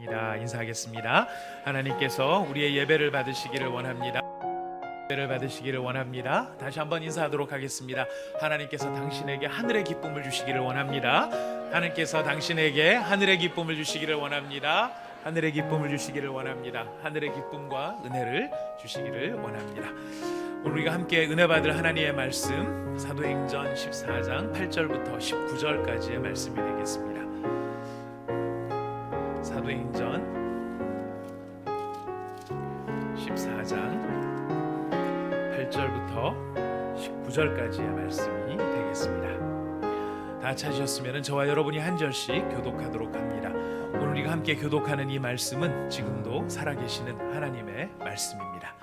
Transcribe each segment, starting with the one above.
인사하겠습니다. 하나님께서 우리의 예배를 받으시기를 원합니다. 예배를 받으시기를 원합니다. 다시 한번 인사하도록 하겠습니다. 하나님께서 당신에게 하늘의 기쁨을 주시기를 원합니다. 하나님께서 당신에게 하늘의 기쁨을 주시기를 원합니다. 하늘의 기쁨을 주시기를 원합니다. 하늘의 기쁨과 은혜를 주시기를 원합니다. 오늘 우리가 함께 은혜 받을 하나님의 말씀 사도행전 14장 8절부터 19절까지의 말씀이 되겠습니다. 사도행전 14장 8절부터 19절까지의 말씀이 되겠습니다. 다 찾으셨으면 저와 여러분이 한 절씩 교독하도록 합니다. 오늘 우리가 함께 교독하는 이 말씀은 지금도 살아계시는 하나님의 말씀입니다.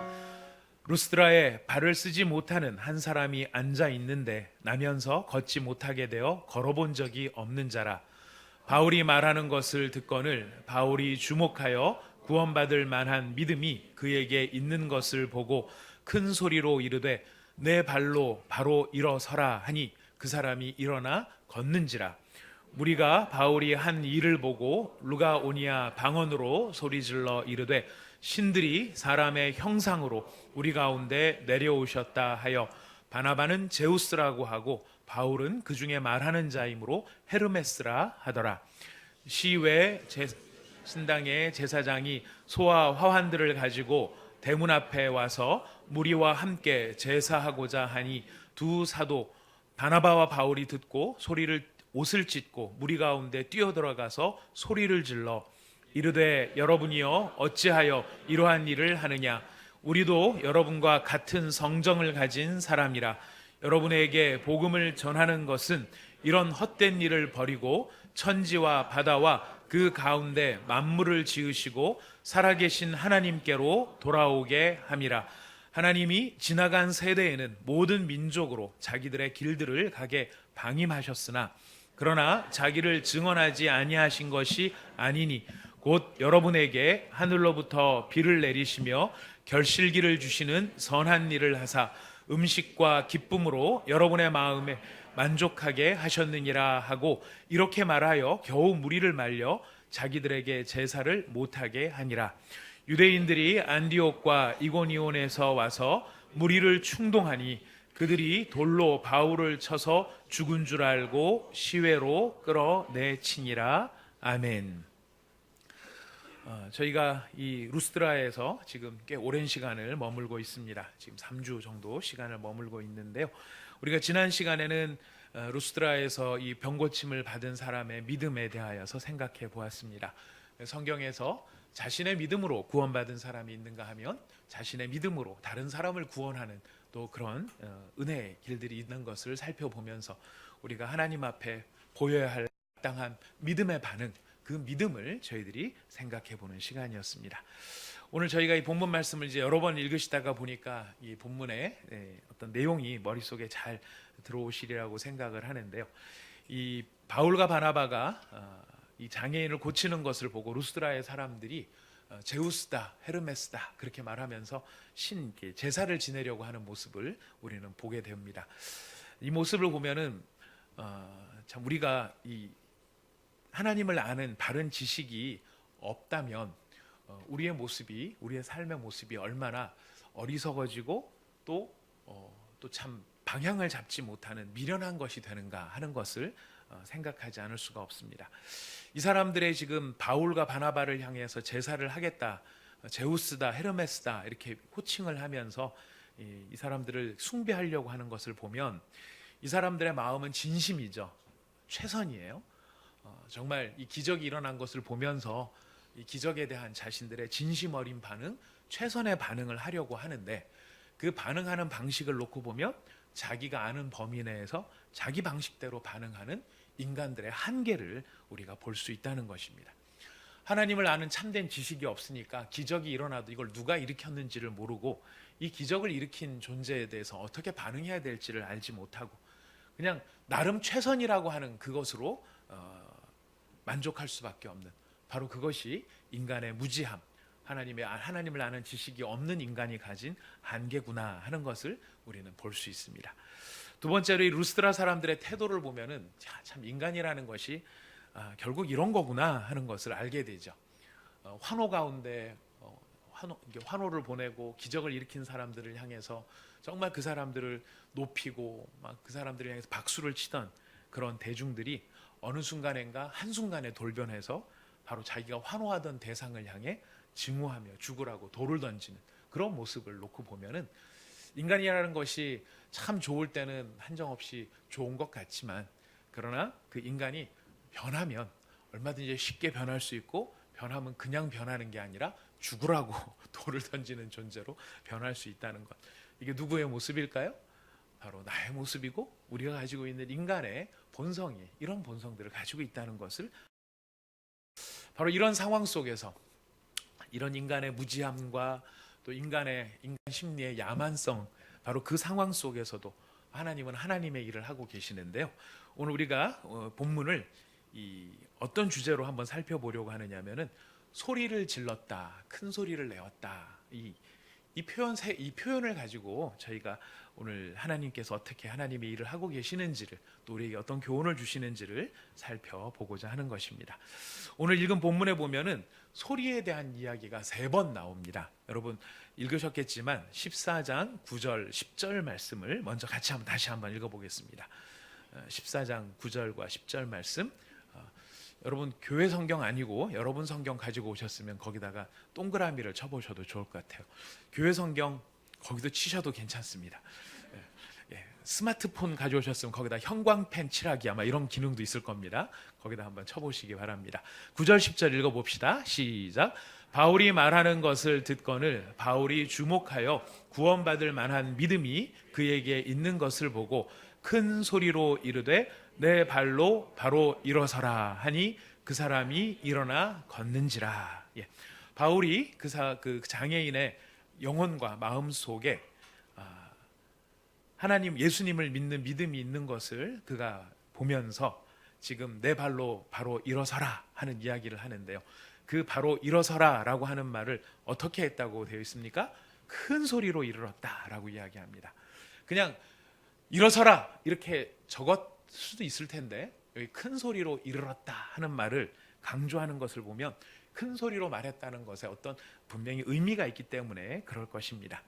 루스드라에 발을 쓰지 못하는 한 사람이 앉아 있는데 나면서 걷지 못하게 되어 걸어본 적이 없는 자라. 바울이 말하는 것을 듣거늘 바울이 주목하여 구원받을 만한 믿음이 그에게 있는 것을 보고 큰 소리로 이르되 내 발로 바로 일어서라 하니 그 사람이 일어나 걷는지라. 무리가 바울이 한 일을 보고 루가오니아 방언으로 소리질러 이르되 신들이 사람의 형상으로 우리 가운데 내려오셨다 하여 바나바는 제우스라고 하고 바울은 그 중에 말하는 자이므로 헤르메스라 하더라. 시외 신당의 제사장이 소와 화환들을 가지고 대문 앞에 와서 무리와 함께 제사하고자 하니 두 사도 바나바와 바울이 듣고 옷을 찢고 무리 가운데 뛰어들어가서 소리를 질러 이르되 여러분이여 어찌하여 이러한 일을 하느냐. 우리도 여러분과 같은 성정을 가진 사람이라. 여러분에게 복음을 전하는 것은 이런 헛된 일을 버리고 천지와 바다와 그 가운데 만물을 지으시고 살아계신 하나님께로 돌아오게 함이라. 하나님이 지나간 세대에는 모든 민족으로 자기들의 길들을 가게 방임하셨으나 그러나 자기를 증언하지 아니하신 것이 아니니 곧 여러분에게 하늘로부터 비를 내리시며 결실기를 주시는 선한 일을 하사 음식과 기쁨으로 여러분의 마음에 만족하게 하셨느니라 하고 이렇게 말하여 겨우 무리를 말려 자기들에게 제사를 못하게 하니라. 유대인들이 안디옥과 이고니온에서 와서 무리를 충동하니 그들이 돌로 바울을 쳐서 죽은 줄 알고 시외로 끌어내치니라. 아멘. 저희가 이 루스드라에서 지금 꽤 오랜 시간을 머물고 있습니다. 지금 3주 정도 시간을 머물고 있는데요. 우리가 지난 시간에는 루스드라에서 이 병고침을 받은 사람의 믿음에 대하여서 생각해 보았습니다. 성경에서 자신의 믿음으로 구원받은 사람이 있는가 하면 자신의 믿음으로 다른 사람을 구원하는 또 그런 은혜의 길들이 있는 것을 살펴보면서 우리가 하나님 앞에 보여야 할 마땅한 믿음의 반응, 그 믿음을 저희들이 생각해 보는 시간이었습니다. 오늘 저희가 이 본문 말씀을 이제 여러 번 읽으시다가 보니까 이 본문의 어떤 내용이 머릿속에 잘 들어오시리라고 생각을 하는데요. 이 바울과 바나바가 이 장애인을 고치는 것을 보고 루스드라의 사람들이 제우스다, 헤르메스다 그렇게 말하면서 제사를 지내려고 하는 모습을 우리는 보게 됩니다. 이 모습을 보면은 참 우리가 이 하나님을 아는 바른 지식이 없다면 우리의 모습이, 우리의 삶의 모습이 얼마나 어리석어지고 또 참 방향을 잡지 못하는 미련한 것이 되는가 하는 것을 생각하지 않을 수가 없습니다. 이 사람들의 지금 바울과 바나바를 향해서 제사를 하겠다, 제우스다, 헤르메스다 이렇게 호칭을 하면서 이 사람들을 숭배하려고 하는 것을 보면 이 사람들의 마음은 진심이죠. 최선이에요. 정말 이 기적이 일어난 것을 보면서 이 기적에 대한 자신들의 진심 어린 반응, 최선의 반응을 하려고 하는데 그 반응하는 방식을 놓고 보면 자기가 아는 범위 내에서 자기 방식대로 반응하는 인간들의 한계를 우리가 볼 수 있다는 것입니다. 하나님을 아는 참된 지식이 없으니까 기적이 일어나도 이걸 누가 일으켰는지를 모르고 이 기적을 일으킨 존재에 대해서 어떻게 반응해야 될지를 알지 못하고 그냥 나름 최선이라고 하는 그것으로 만족할 수밖에 없는 바로 그것이 인간의 무지함, 하나님을 아는 지식이 없는 인간이 가진 한계구나 하는 것을 우리는 볼 수 있습니다. 두 번째로 이 루스드라 사람들의 태도를 보면은 참 인간이라는 것이 결국 이런 거구나 하는 것을 알게 되죠. 환호 가운데 환호를 보내고 기적을 일으킨 사람들을 향해서 정말 그 사람들을 높이고 막 그 사람들을 향해서 박수를 치던 그런 대중들이 어느 순간인가 한순간에 돌변해서 바로 자기가 환호하던 대상을 향해 증오하며 죽으라고 돌을 던지는 그런 모습을 놓고 보면은 인간이라는 것이 참 좋을 때는 한정없이 좋은 것 같지만, 그러나 그 인간이 변하면 얼마든지 쉽게 변할 수 있고, 변하면 그냥 변하는 게 아니라 죽으라고 돌을 던지는 존재로 변할 수 있다는 것. 이게 누구의 모습일까요? 바로 나의 모습이고, 우리가 가지고 있는 인간의 본성이 이런 본성들을 가지고 있다는 것을, 바로 이런 상황 속에서 이런 인간의 무지함과 또 인간 심리의 야만성, 바로 그 상황 속에서도 하나님은 하나님의 일을 하고 계시는데요. 오늘 우리가 본문을 어떤 주제로 한번 살펴보려고 하느냐면은 소리를 질렀다, 큰 소리를 내었다. 이 표현을 가지고 저희가 오늘 하나님께서 어떻게 하나님의 일을 하고 계시는지를, 또 우리에게 어떤 교훈을 주시는지를 살펴보고자 하는 것입니다. 오늘 읽은 본문에 보면은 소리에 대한 이야기가 3번 나옵니다. 여러분 읽으셨겠지만 14장 9절 10절 말씀을 먼저 다시 한번 읽어보겠습니다. 14장 9절과 10절 말씀, 여러분 교회 성경 아니고 여러분 성경 가지고 오셨으면 거기다가 동그라미를 쳐보셔도 좋을 것 같아요. 교회 성경 거기도 치셔도 괜찮습니다. 스마트폰 가져오셨으면 거기다 형광펜 칠하기 아마 이런 기능도 있을 겁니다. 거기다 한번 쳐보시기 바랍니다. 9절 10절 읽어봅시다. 시작. 바울이 말하는 것을 듣거늘 바울이 주목하여 구원받을 만한 믿음이 그에게 있는 것을 보고 큰 소리로 이르되 내 발로 바로 일어서라 하니 그 사람이 일어나 걷는지라. 바울이 그 장애인의 영혼과 마음 속에 하나님 예수님을 믿는 믿음이 있는 것을 그가 보면서 지금 내 발로 바로 일어서라 하는 이야기를 하는데요. 그 바로 일어서라 라고 하는 말을 어떻게 했다고 되어 있습니까? 큰 소리로 이르렀다라고 이야기합니다. 그냥 일어서라 이렇게 적었을 수도 있을 텐데, 여기 큰 소리로 이르렀다 하는 말을 강조하는 것을 보면 큰 소리로 말했다는 것에 어떤 분명히 의미가 있기 때문에 그럴 것입니다.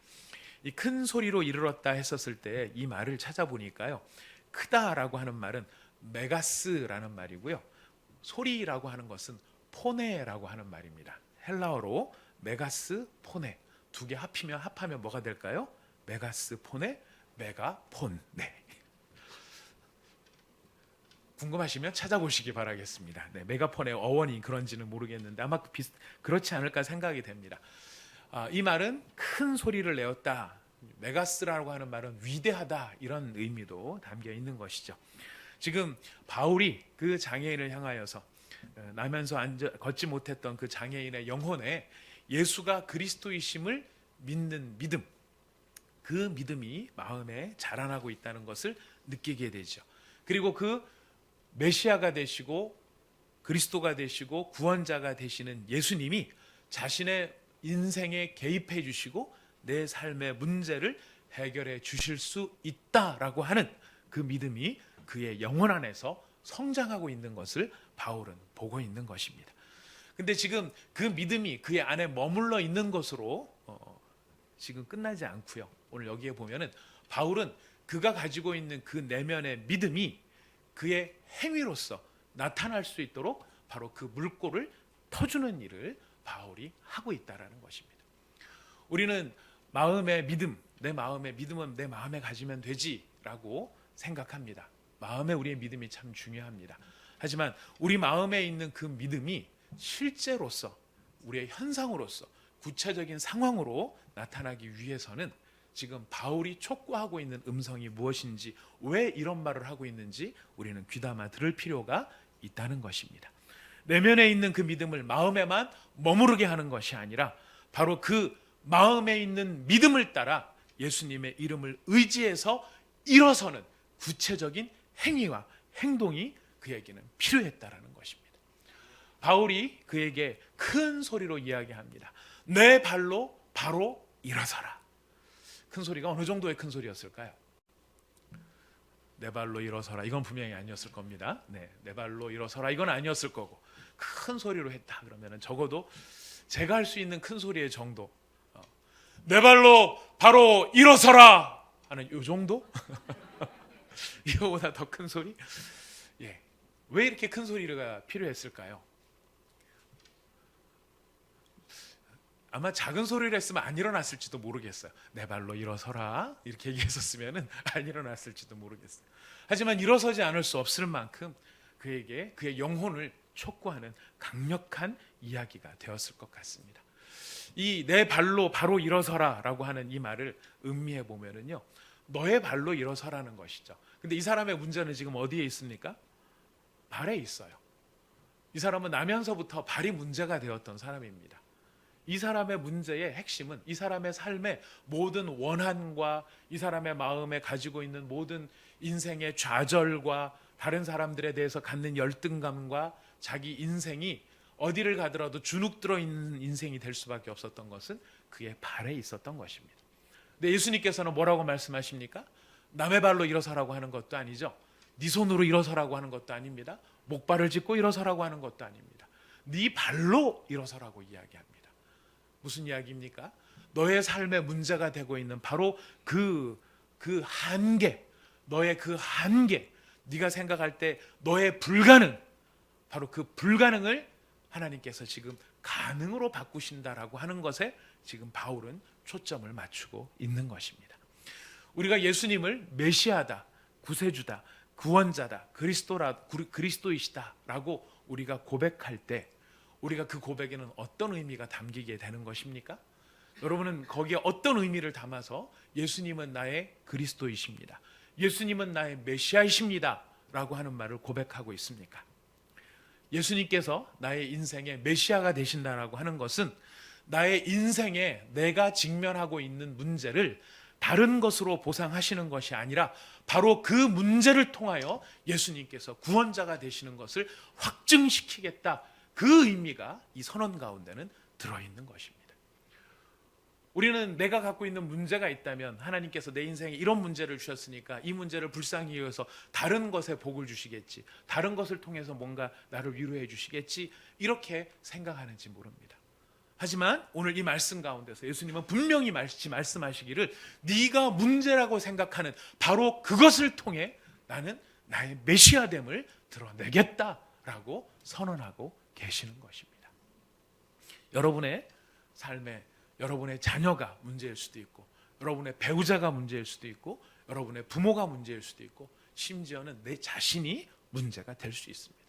이 큰 소리로 이르렀다 했었을 때 이 말을 찾아보니까요, 크다라고 하는 말은 메가스라는 말이고요, 소리라고 하는 것은 포네라고 하는 말입니다. 헬라어로 메가스, 포네, 두 개 합하면 뭐가 될까요? 메가스, 포네, 메가폰. 네. 궁금하시면 찾아보시기 바라겠습니다. 네, 메가폰의 어원이 그런지는 모르겠는데 아마 그렇지 않을까 생각이 됩니다. 이 말은 큰 소리를 내었다, 메가스라고 하는 말은 위대하다, 이런 의미도 담겨 있는 것이죠. 지금 바울이 그 장애인을 향하여서 나면서 걷지 못했던 그 장애인의 영혼에 예수가 그리스도이심을 믿는 믿음, 그 믿음이 마음에 자라나고 있다는 것을 느끼게 되죠. 그리고 그 메시아가 되시고 그리스도가 되시고 구원자가 되시는 예수님이 자신의 인생에 개입해 주시고 내 삶의 문제를 해결해 주실 수 있다라고 하는 그 믿음이 그의 영혼 안에서 성장하고 있는 것을 바울은 보고 있는 것입니다. 근데 지금 그 믿음이 그의 안에 머물러 있는 것으로 지금 끝나지 않고요. 오늘 여기에 보면은 바울은 그가 가지고 있는 그 내면의 믿음이 그의 행위로서 나타날 수 있도록 바로 그 물꼬를 터주는 일을 바울이 하고 있다라는 것입니다. 우리는 마음의 믿음, 내 마음의 믿음은 내 마음에 가지면 되지라고 생각합니다. 마음에 우리의 믿음이 참 중요합니다. 하지만 우리 마음에 있는 그 믿음이 실제로서 우리의 현상으로서 구체적인 상황으로 나타나기 위해서는 지금 바울이 촉구하고 있는 음성이 무엇인지, 왜 이런 말을 하고 있는지 우리는 귀담아 들을 필요가 있다는 것입니다. 내면에 있는 그 믿음을 마음에만 머무르게 하는 것이 아니라 바로 그 마음에 있는 믿음을 따라 예수님의 이름을 의지해서 일어서는 구체적인 행위와 행동이 그에게는 필요했다라는 것입니다. 바울이 그에게 큰 소리로 이야기합니다. 내 발로 바로 일어서라. 큰 소리가 어느 정도의 큰 소리였을까요? 내 발로 일어서라, 이건 분명히 아니었을 겁니다. 네, 내 발로 일어서라, 이건 아니었을 거고, 큰 소리로 했다 그러면은 적어도 제가 할 수 있는 큰 소리의 정도, 내 발로 바로 일어서라 하는 요 정도? 이거보다 더 큰 소리? 예. 왜 이렇게 큰 소리가 필요했을까요? 아마 작은 소리를 했으면 안 일어났을지도 모르겠어요. 내 발로 일어서라 이렇게 얘기했었으면 안 일어났을지도 모르겠어요. 하지만 일어서지 않을 수 없을 만큼 그에게 그의 영혼을 촉구하는 강력한 이야기가 되었을 것 같습니다. 이 내 발로 바로 일어서라 라고 하는 이 말을 음미해 보면은요, 너의 발로 일어서라는 것이죠. 근데 이 사람의 문제는 지금 어디에 있습니까? 발에 있어요. 이 사람은 나면서부터 발이 문제가 되었던 사람입니다. 이 사람의 문제의 핵심은 이 사람의 삶의 모든 원한과 이 사람의 마음에 가지고 있는 모든 인생의 좌절과 다른 사람들에 대해서 갖는 열등감과 자기 인생이 어디를 가더라도 주눅 들어있는 인생이 될 수밖에 없었던 것은 그의 발에 있었던 것입니다. 근데 예수님께서는 뭐라고 말씀하십니까? 남의 발로 일어서라고 하는 것도 아니죠. 네 손으로 일어서라고 하는 것도 아닙니다. 목발을 짚고 일어서라고 하는 것도 아닙니다. 네 발로 일어서라고 이야기합니다. 무슨 이야기입니까? 너의 삶에 문제가 되고 있는 바로 그 한계, 너의 그 한계, 네가 생각할 때 너의 불가능, 바로 그 불가능을 하나님께서 지금 가능으로 바꾸신다라고 하는 것에 지금 바울은 초점을 맞추고 있는 것입니다. 우리가 예수님을 메시아다, 구세주다, 구원자다, 그리스도이시다라고 우리가 고백할 때 우리가 그 고백에는 어떤 의미가 담기게 되는 것입니까? 여러분은 거기에 어떤 의미를 담아서 예수님은 나의 그리스도이십니다, 예수님은 나의 메시아이십니다 라고 하는 말을 고백하고 있습니까? 예수님께서 나의 인생의 메시아가 되신다라고 하는 것은 나의 인생에 내가 직면하고 있는 문제를 다른 것으로 보상하시는 것이 아니라 바로 그 문제를 통하여 예수님께서 구원자가 되시는 것을 확증시키겠다, 그 의미가 이 선언 가운데는 들어있는 것입니다. 우리는 내가 갖고 있는 문제가 있다면 하나님께서 내 인생에 이런 문제를 주셨으니까 이 문제를 불쌍히 여겨서 다른 것에 복을 주시겠지, 다른 것을 통해서 뭔가 나를 위로해 주시겠지, 이렇게 생각하는지 모릅니다. 하지만 오늘 이 말씀 가운데서 예수님은 분명히 말씀하시기를 네가 문제라고 생각하는 바로 그것을 통해 나는 나의 메시아됨을 드러내겠다라고 선언하고 계시는 것입니다. 여러분의 삶에 여러분의 자녀가 문제일 수도 있고, 여러분의 배우자가 문제일 수도 있고, 여러분의 부모가 문제일 수도 있고, 심지어는 내 자신이 문제가 될 수 있습니다.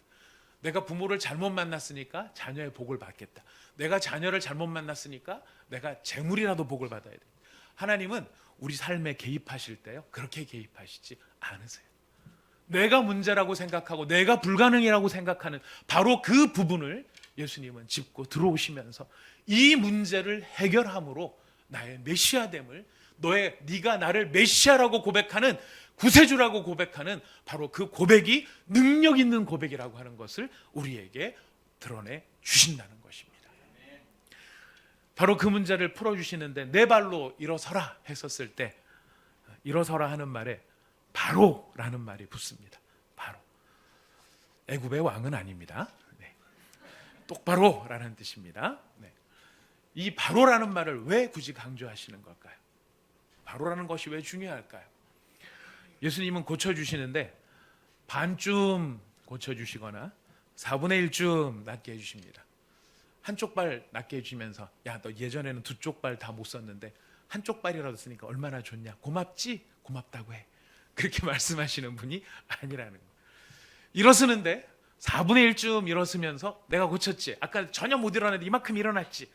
내가 부모를 잘못 만났으니까 자녀의 복을 받겠다, 내가 자녀를 잘못 만났으니까 내가 재물이라도 복을 받아야 돼. 하나님은 우리 삶에 개입하실 때요, 그렇게 개입하시지 않으세요. 내가 문제라고 생각하고 네가 불가능이라고 생각하는 바로 그 부분을 예수님은 짚고 들어오시면서 이 문제를 해결함으로 나의 메시아됨을, 네가 나를 메시아라고 고백하는, 구세주라고 고백하는 바로 그 고백이 능력 있는 고백이라고 하는 것을 우리에게 드러내 주신다는 것입니다. 바로 그 문제를 풀어주시는데, 내 발로 일어서라 했었을 때 일어서라 하는 말에 바로라는 말이 붙습니다. 바로. 애굽의 왕은 아닙니다. 네. 똑바로라는 뜻입니다. 네. 이 바로라는 말을 왜 굳이 강조하시는 걸까요? 바로라는 것이 왜 중요할까요? 예수님은 고쳐주시는데 반쯤 고쳐주시거나 4분의 1쯤 낫게 해주십니다. 한쪽 발 낫게 해주시면서, 야, 너 예전에는 두 쪽 발 다 못 썼는데 한쪽 발이라도 쓰니까 얼마나 좋냐, 고맙지? 고맙다고 해. 그렇게 말씀하시는 분이 아니라는 거예요. 일어서는데 4분의 1쯤 일어서면서 내가 고쳤지, 아까 전혀 못 일어났는데 이만큼 일어났지,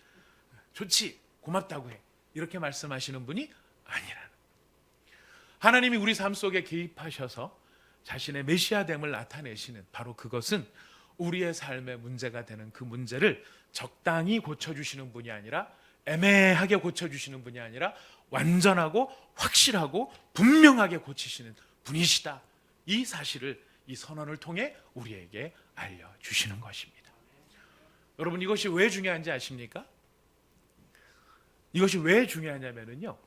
좋지, 고맙다고 해, 이렇게 말씀하시는 분이 아니라는 거예요. 하나님이 우리 삶 속에 개입하셔서 자신의 메시아됨을 나타내시는 바로 그것은 우리의 삶에 문제가 되는 그 문제를 적당히 고쳐주시는 분이 아니라, 애매하게 고쳐주시는 분이 아니라 완전하고 확실하고 분명하게 고치시는 분이시다, 이 사실을 이 선언을 통해 우리에게 알려주시는 것입니다. 여러분, 이것이 왜 중요한지 아십니까? 이것이 왜 중요하냐면요,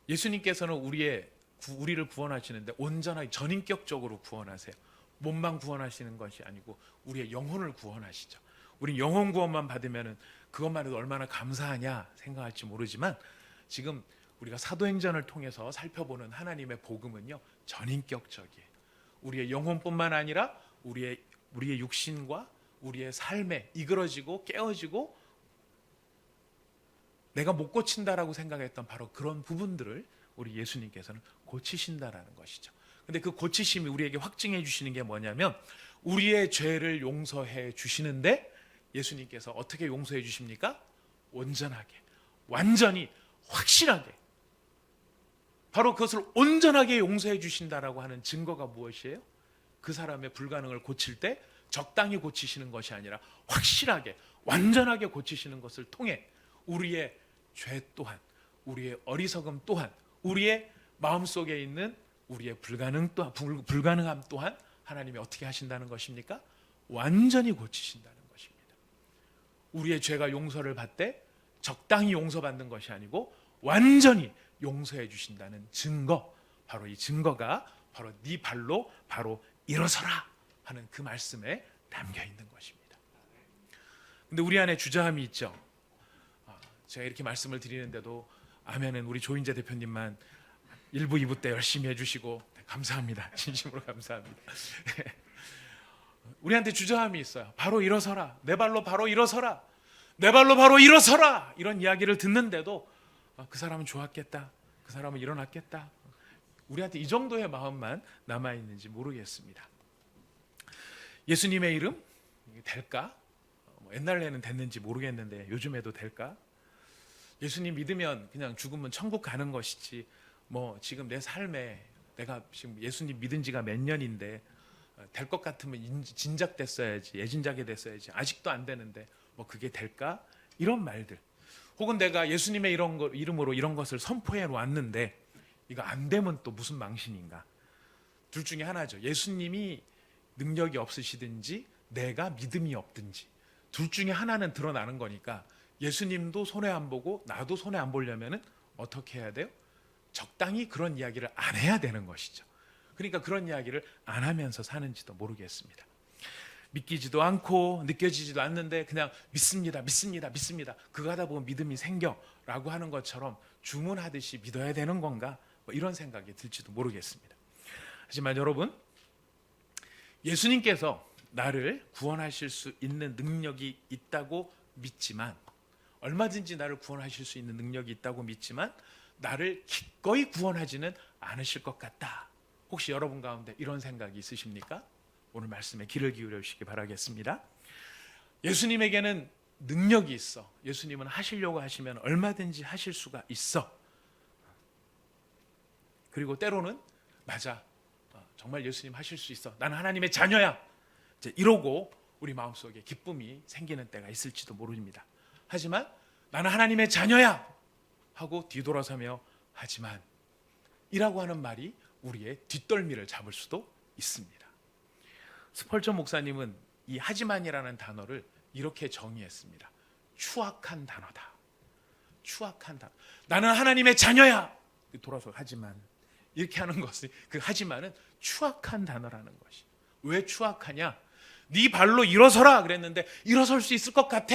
예수님께서는 우리를 구원하시는데 온전하게 전인격적으로 구원하세요. 몸만 구원하시는 것이 아니고 우리의 영혼을 구원하시죠. 우린 영혼 구원만 받으면은 그것만 해도 얼마나 감사하냐 생각할지 모르지만 지금 우리가 사도행전을 통해서 살펴보는 하나님의 복음은요 전인격적이에요. 우리의 영혼뿐만 아니라 우리의 육신과 우리의 삶에 이끌어지고 깨어지고 내가 못 고친다라고 생각했던 바로 그런 부분들을 우리 예수님께서는 고치신다라는 것이죠. 근데 그 고치심이 우리에게 확증해 주시는 게 뭐냐면 우리의 죄를 용서해 주시는데 예수님께서 어떻게 용서해 주십니까? 온전하게, 완전히, 확실하게. 바로 그것을 온전하게 용서해 주신다라고 하는 증거가 무엇이에요? 그 사람의 불가능을 고칠 때 적당히 고치시는 것이 아니라 확실하게, 완전하게 고치시는 것을 통해 우리의 죄 또한, 우리의 어리석음 또한, 우리의 마음속에 있는 우리의 불가능함 또한 하나님이 어떻게 하신다는 것입니까? 완전히 고치신다는 것입니다. 우리의 죄가 용서를 받되 적당히 용서받는 것이 아니고 완전히 용서해 주신다는 증거, 바로 이 증거가 바로 네 발로 바로 일어서라 하는 그 말씀에 담겨 있는 것입니다. 근데 우리 안에 주저함이 있죠. 제가 이렇게 말씀을 드리는데도 아멘은 우리 조인재 대표님만 1부, 2부 때 열심히 해주시고 감사합니다. 진심으로 감사합니다. 우리한테 주저함이 있어요. 바로 일어서라. 내 발로 바로 일어서라. 내 발로 바로 일어서라. 이런 이야기를 듣는데도 그 사람은 좋았겠다. 그 사람은 일어났겠다. 우리한테 이 정도의 마음만 남아있는지 모르겠습니다. 예수님의 이름 될까? 옛날에는 됐는지 모르겠는데 요즘에도 될까? 예수님 믿으면 그냥 죽으면 천국 가는 것이지 지금 내 삶에 내가 지금 예수님 믿은 지가 몇 년인데 될 것 같으면 진작 됐어야지, 예진작이 됐어야지, 아직도 안 되는데 그게 될까? 이런 말들. 혹은 내가 예수님의 이름으로 이런 것을 선포해 놓았는데 이거 안 되면 또 무슨 망신인가? 둘 중에 하나죠. 예수님이 능력이 없으시든지 내가 믿음이 없든지 둘 중에 하나는 드러나는 거니까 예수님도 손해 안 보고 나도 손해 안 보려면은 어떻게 해야 돼요? 적당히 그런 이야기를 안 해야 되는 것이죠. 그러니까 그런 이야기를 안 하면서 사는지도 모르겠습니다. 믿기지도 않고 느껴지지도 않는데 그냥 믿습니다. 그거 하다 보면 믿음이 생겨라고 하는 것처럼 주문하듯이 믿어야 되는 건가? 이런 생각이 들지도 모르겠습니다. 하지만 여러분, 예수님께서 나를 구원하실 수 있는 능력이 있다고 믿지만, 얼마든지 나를 구원하실 수 있는 능력이 있다고 믿지만 나를 기꺼이 구원하지는 않으실 것 같다. 혹시 여러분 가운데 이런 생각이 있으십니까? 오늘 말씀에 귀를 기울여 주시기 바라겠습니다. 예수님에게는 능력이 있어. 예수님은 하시려고 하시면 얼마든지 하실 수가 있어. 그리고 때로는 맞아, 정말 예수님 하실 수 있어, 나는 하나님의 자녀야, 이러고 우리 마음속에 기쁨이 생기는 때가 있을지도 모릅니다. 하지만 나는 하나님의 자녀야 하고 뒤돌아서며 하지만 이라고 하는 말이 우리의 뒷덜미를 잡을 수도 있습니다. 스펄전 목사님은 이 하지만이라는 단어를 이렇게 정의했습니다. 추악한 단어다. 추악한 단어. 나는 하나님의 자녀야. 돌아서 하지만 이렇게 하는 것이, 그 하지만은 추악한 단어라는 것이. 왜 추악하냐? 네 발로 일어서라 그랬는데 일어설 수 있을 것 같아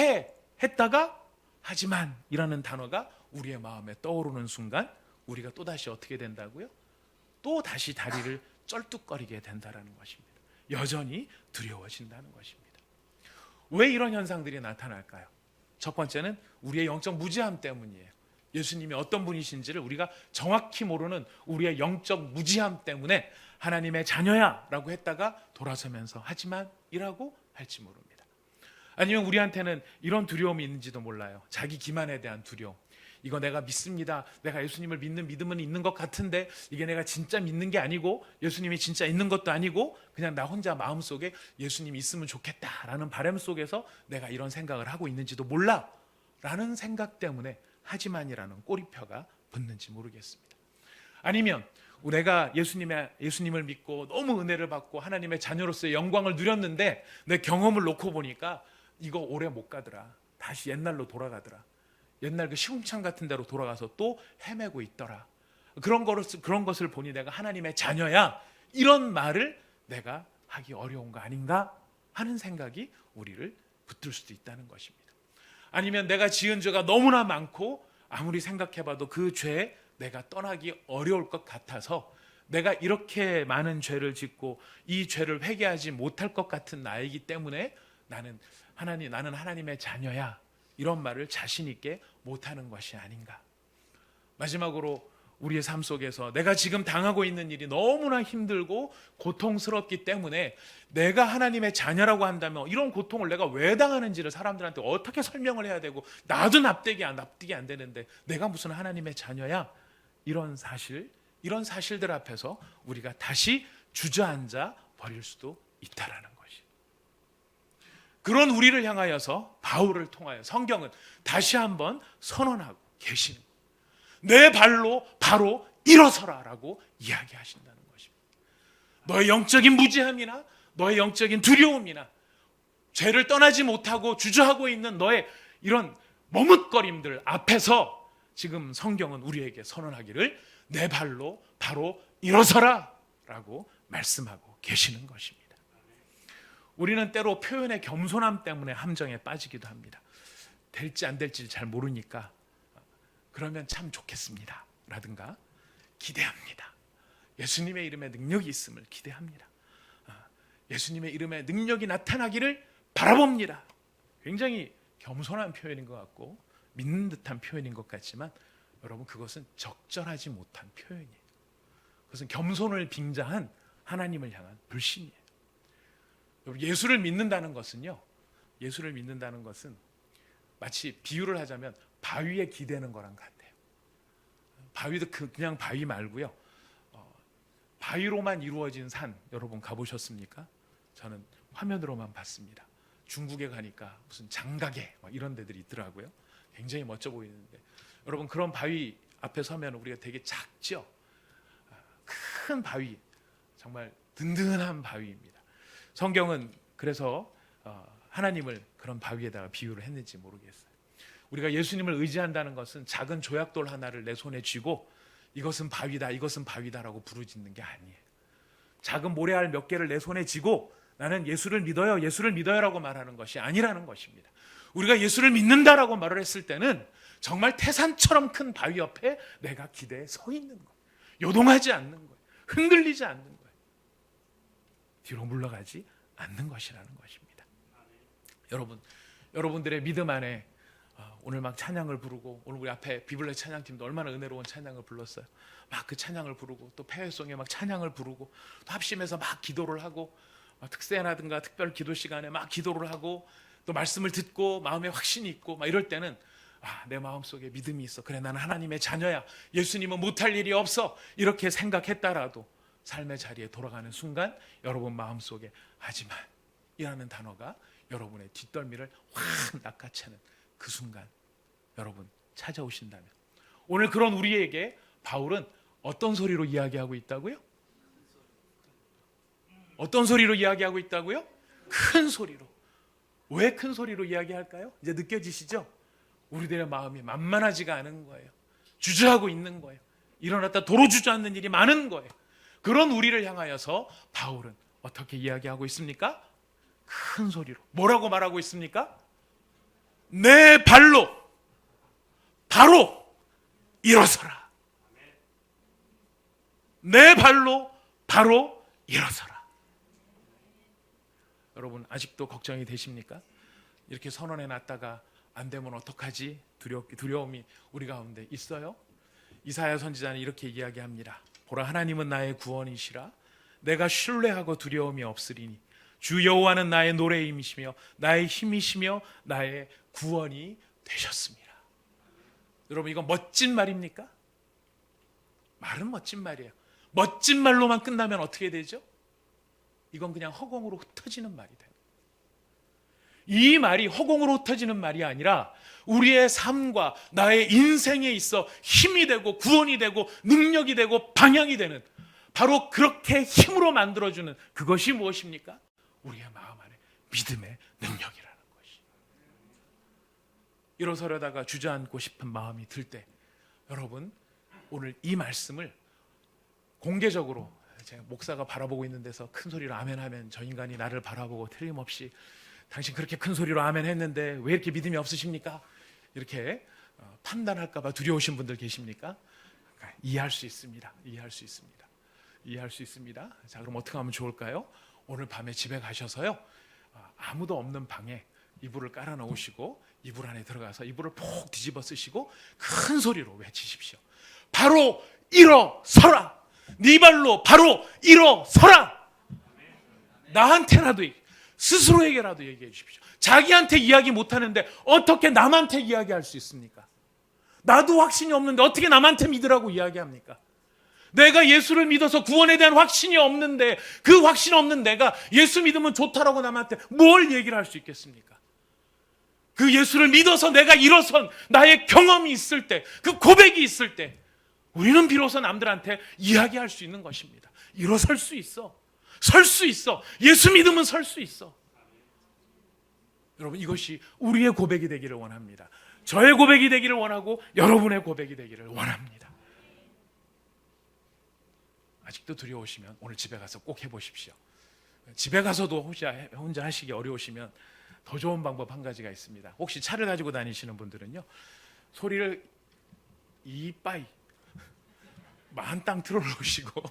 했다가 하지만이라는 단어가 우리의 마음에 떠오르는 순간 우리가 또다시 어떻게 된다고요? 또 다시 다리를 쩔뚝거리게 된다는 것입니다. 여전히 두려워진다는 것입니다. 왜 이런 현상들이 나타날까요? 첫 번째는 우리의 영적 무지함 때문이에요. 예수님이 어떤 분이신지를 우리가 정확히 모르는 우리의 영적 무지함 때문에 하나님의 자녀야 라고 했다가 돌아서면서 하지만 이라고 할지 모릅니다. 아니면 우리한테는 이런 두려움이 있는지도 몰라요. 자기 기만에 대한 두려움. 이거 내가 믿습니다. 내가 예수님을 믿는 믿음은 있는 것 같은데 이게 내가 진짜 믿는 게 아니고 예수님이 진짜 있는 것도 아니고 그냥 나 혼자 마음속에 예수님이 있으면 좋겠다라는 바람 속에서 내가 이런 생각을 하고 있는지도 몰라 라는 생각 때문에 하지만이라는 꼬리표가 붙는지 모르겠습니다. 아니면 내가 예수님을 믿고 너무 은혜를 받고 하나님의 자녀로서의 영광을 누렸는데 내 경험을 놓고 보니까 이거 오래 못 가더라. 다시 옛날로 돌아가더라. 옛날 그 시궁창 같은 데로 돌아가서 또 헤매고 있더라. 그런 것을 보니 내가 하나님의 자녀야, 이런 말을 내가 하기 어려운 거 아닌가 하는 생각이 우리를 붙들 수도 있다는 것입니다. 아니면 내가 지은 죄가 너무나 많고 아무리 생각해봐도 그 죄 내가 떠나기 어려울 것 같아서 내가 이렇게 많은 죄를 짓고 이 죄를 회개하지 못할 것 같은 나이기 때문에 나는 하나님의 자녀야, 이런 말을 자신 있게 못하는 것이 아닌가. 마지막으로 우리의 삶 속에서 내가 지금 당하고 있는 일이 너무나 힘들고 고통스럽기 때문에 내가 하나님의 자녀라고 한다면 이런 고통을 내가 왜 당하는지를 사람들한테 어떻게 설명을 해야 되고, 나도 납득이 안 되는데 내가 무슨 하나님의 자녀야, 이런 사실들 앞에서 우리가 다시 주저앉아 버릴 수도 있다라는 것이. 그런 우리를 향하여서 바울을 통하여 성경은 다시 한번 선언하고 계시는, 내 발로 바로 일어서라라고 이야기하신다는 것입니다. 너의 영적인 무지함이나 너의 영적인 두려움이나 죄를 떠나지 못하고 주저하고 있는 너의 이런 머뭇거림들 앞에서 지금 성경은 우리에게 선언하기를 내 발로 바로 일어서라 라고 말씀하고 계시는 것입니다. 우리는 때로 표현의 겸손함 때문에 함정에 빠지기도 합니다. 될지 안 될지 잘 모르니까 그러면 참 좋겠습니다 라든가 기대합니다. 예수님의 이름에 능력이 있음을 기대합니다. 예수님의 이름에 능력이 나타나기를 바라봅니다. 굉장히 겸손한 표현인 것 같고 믿는 듯한 표현인 것 같지만 여러분, 그것은 적절하지 못한 표현이에요. 그것은 겸손을 빙자한 하나님을 향한 불신이에요. 예수를 믿는다는 것은요, 예수를 믿는다는 것은 마치 비유를 하자면 바위에 기대는 거랑 같아요. 바위도 그냥 바위 말고요, 바위로만 이루어진 산 여러분 가보셨습니까? 저는 화면으로만 봤습니다. 중국에 가니까 무슨 장가게 이런 데들이 있더라고요. 굉장히 멋져 보이는데 여러분, 그런 바위 앞에 서면 우리가 되게 작죠? 큰 바위, 정말 든든한 바위입니다. 성경은 그래서 하나님을 그런 바위에다가 비유를 했는지 모르겠어요. 우리가 예수님을 의지한다는 것은 작은 조약돌 하나를 내 손에 쥐고 이것은 바위다, 이것은 바위다라고 부르짖는 게 아니에요. 작은 모래알 몇 개를 내 손에 쥐고 나는 예수를 믿어요, 예수를 믿어요라고 말하는 것이 아니라는 것입니다. 우리가 예수를 믿는다라고 말을 했을 때는 정말 태산처럼 큰 바위 옆에 내가 기대에 서 있는 거예요. 요동하지 않는 거예요. 흔들리지 않는 거예요. 뒤로 물러가지 않는 것이라는 것입니다. 여러분들의 믿음 안에 오늘 막 찬양을 부르고, 오늘 우리 앞에 비블레 찬양팀도 얼마나 은혜로운 찬양을 불렀어요. 막 그 찬양을 부르고 또 폐회송에 막 찬양을 부르고 또 합심해서 막 기도를 하고, 특세라든가 특별 기도 시간에 막 기도를 하고 또 말씀을 듣고 마음에 확신이 있고 막 이럴 때는 내 마음속에 믿음이 있어. 그래, 나는 하나님의 자녀야. 예수님은 못할 일이 없어. 이렇게 생각했다라도 삶의 자리에 돌아가는 순간 여러분 마음속에 하지만 이라는 단어가 여러분의 뒷덜미를 확 낚아채는 그 순간 여러분 찾아오신다면, 오늘 그런 우리에게 바울은 어떤 소리로 이야기하고 있다고요? 어떤 소리로 이야기하고 있다고요? 큰 소리로. 왜 큰 소리로 이야기할까요? 이제 느껴지시죠? 우리들의 마음이 만만하지가 않은 거예요. 주저하고 있는 거예요. 일어났다 도로 주저앉는 일이 많은 거예요. 그런 우리를 향하여서 바울은 어떻게 이야기하고 있습니까? 큰 소리로. 뭐라고 말하고 있습니까? 내 발로 바로 일어서라. 내 발로 바로 일어서라. 여러분, 아직도 걱정이 되십니까? 이렇게 선언해 놨다가 안 되면 어떡하지? 두려움이 우리 가운데 있어요? 이사야 선지자는 이렇게 이야기합니다. 보라, 하나님은 나의 구원이시라. 내가 신뢰하고 두려움이 없으리니 주 여호와는 나의 노래임이시며 나의 힘이시며 나의 구원이 되셨습니다. 여러분, 이건 멋진 말입니까? 말은 멋진 말이에요. 멋진 말로만 끝나면 어떻게 되죠? 이건 그냥 허공으로 흩어지는 말이 돼요. 이 말이 허공으로 흩어지는 말이 아니라 우리의 삶과 나의 인생에 있어 힘이 되고 구원이 되고 능력이 되고 방향이 되는, 바로 그렇게 힘으로 만들어주는 그것이 무엇입니까? 우리의 마음 안에 믿음의 능력이라는 것이. 일어서려다가 주저앉고 싶은 마음이 들 때 여러분, 오늘 이 말씀을 공개적으로 제가 목사가 바라보고 있는 데서 큰 소리로 아멘 하면 저 인간이 나를 바라보고 틀림없이 당신 그렇게 큰 소리로 아멘 했는데 왜 이렇게 믿음이 없으십니까? 이렇게 판단할까 봐 두려우신 분들 계십니까? 이해할 수 있습니다. 이해할 수 있습니다. 이해할 수 있습니다. 자, 그럼 어떻게 하면 좋을까요? 오늘 밤에 집에 가셔서요, 아무도 없는 방에 이불을 깔아 놓으시고 이불 안에 들어가서 이불을 푹 뒤집어 쓰시고 큰 소리로 외치십시오. 바로 일어서라. 네 발로 바로 일어서라. 나한테라도, 스스로에게라도 얘기해 주십시오. 자기한테 이야기 못하는데 어떻게 남한테 이야기할 수 있습니까? 나도 확신이 없는데 어떻게 남한테 믿으라고 이야기합니까? 내가 예수를 믿어서 구원에 대한 확신이 없는데, 그 확신 없는 내가 예수 믿으면 좋다라고 남한테 뭘 얘기를 할 수 있겠습니까? 그 예수를 믿어서 내가 일어선 나의 경험이 있을 때, 그 고백이 있을 때 우리는 비로소 남들한테 이야기할 수 있는 것입니다. 일어설 수 있어. 설 수 있어. 예수 믿으면 설 수 있어. 여러분, 이것이 우리의 고백이 되기를 원합니다. 저의 고백이 되기를 원하고 여러분의 고백이 되기를 원합니다. 아직도 두려우시면 오늘 집에 가서 꼭 해보십시오. 집에 가서도 혼자 하시기 어려우시면 더 좋은 방법 한 가지가 있습니다. 혹시 차를 가지고 다니시는 분들은요, 소리를 이빠이 만땅 틀어놓으시고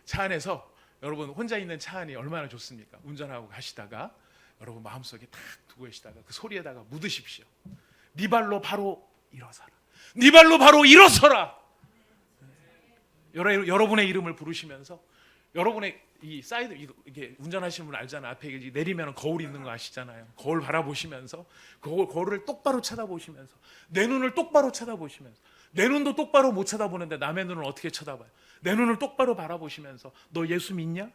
차 안에서, 여러분 혼자 있는 차 안이 얼마나 좋습니까? 운전하고 가시다가 여러분 마음속에 탁 두고 계시다가 그 소리에다가 묻으십시오. 네 발로 바로 일어서라. 네 발로 바로 일어서라. 여러분의 이름을 부르시면서, 여러분의 이 사이드, 이게 운전하시는 분 알잖아요. 앞에 내리면 거울 있는 거 아시잖아요. 거울 바라보시면서, 거울을 똑바로 쳐다보시면서, 내 눈을 똑바로 쳐다보시면서, 내 눈도 똑바로 못 쳐다보는데 남의 눈을 어떻게 쳐다봐요? 내 눈을 똑바로 바라보시면서, 너 예수 믿냐?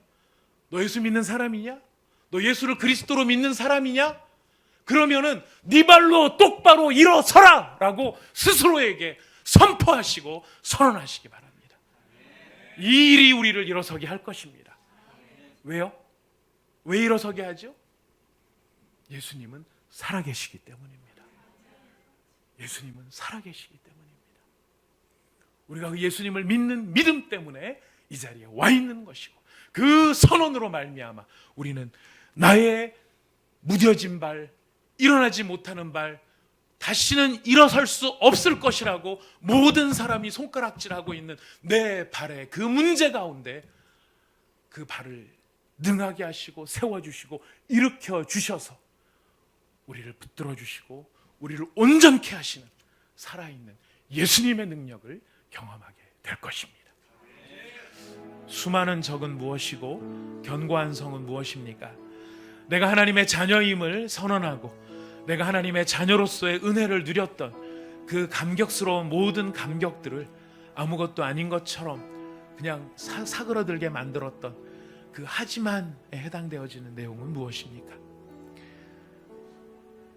너 예수 믿는 사람이냐? 너 예수를 그리스도로 믿는 사람이냐? 그러면은 네 발로 똑바로 일어서라! 라고 스스로에게 선포하시고 선언하시기 바랍니다. 이 일이 우리를 일어서게 할 것입니다. 왜요? 왜 일어서게 하죠? 예수님은 살아계시기 때문입니다. 예수님은 살아계시기 때문입니다. 우리가 그 예수님을 믿는 믿음 때문에 이 자리에 와 있는 것이고, 그 선언으로 말미암아 우리는 나의 무뎌진 발, 일어나지 못하는 발, 다시는 일어설 수 없을 것이라고 모든 사람이 손가락질하고 있는 내 발의 그 문제 가운데 그 발을 능하게 하시고 세워주시고 일으켜 주셔서 우리를 붙들어 주시고 우리를 온전케 하시는 살아있는 예수님의 능력을 경험하게 될 것입니다. 수많은 적은 무엇이고 견고한 성은 무엇입니까? 내가 하나님의 자녀임을 선언하고 내가 하나님의 자녀로서의 은혜를 누렸던 그 감격스러운 모든 감격들을 아무것도 아닌 것처럼 그냥 사그러들게 만들었던 그 하지만에 해당되어지는 내용은 무엇입니까?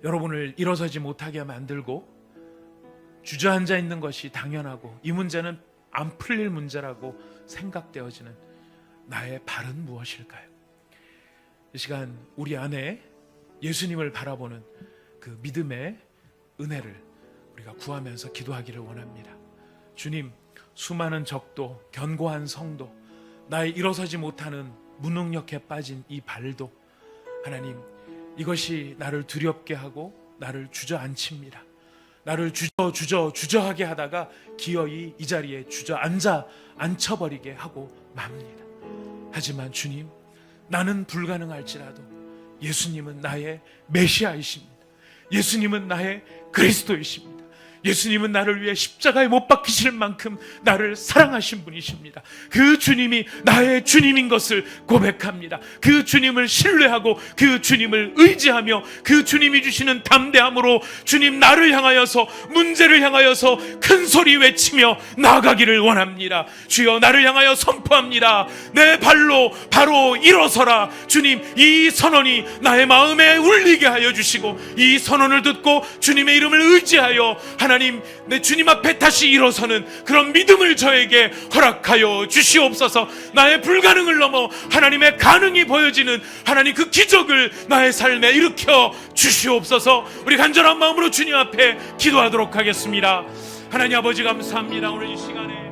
여러분을 일어서지 못하게 만들고 주저앉아 있는 것이 당연하고 이 문제는 안 풀릴 문제라고 생각되어지는 나의 발은 무엇일까요? 이 시간 우리 안에 예수님을 바라보는 그 믿음의 은혜를 우리가 구하면서 기도하기를 원합니다. 주님, 수많은 적도 견고한 성도, 나의 일어서지 못하는 무능력에 빠진 이 발도 하나님, 이것이 나를 두렵게 하고 나를 주저앉힙니다. 나를 주저하게 하다가 기어이 이 자리에 앉혀버리게 하고 맙니다. 하지만 주님, 나는 불가능할지라도 예수님은 나의 메시아이십니다. 예수님은 나의 그리스도이십니다. 예수님은 나를 위해 십자가에 못 박히실 만큼 나를 사랑하신 분이십니다. 그 주님이 나의 주님인 것을 고백합니다. 그 주님을 신뢰하고 그 주님을 의지하며 그 주님이 주시는 담대함으로 주님 나를 향하여서, 문제를 향하여서 큰 소리 외치며 나아가기를 원합니다. 주여, 나를 향하여 선포합니다. 내 발로 바로 일어서라. 주님, 이 선언이 나의 마음에 울리게 하여 주시고 이 선언을 듣고 주님의 이름을 의지하여 하나님, 내 주님 앞에 다시 일어서는 그런 믿음을 저에게 허락하여 주시옵소서. 나의 불가능을 넘어 하나님의 가능이 보여지는 하나님 그 기적을 나의 삶에 일으켜 주시옵소서. 우리 간절한 마음으로 주님 앞에 기도하도록 하겠습니다. 하나님 아버지, 감사합니다. 오늘 이 시간에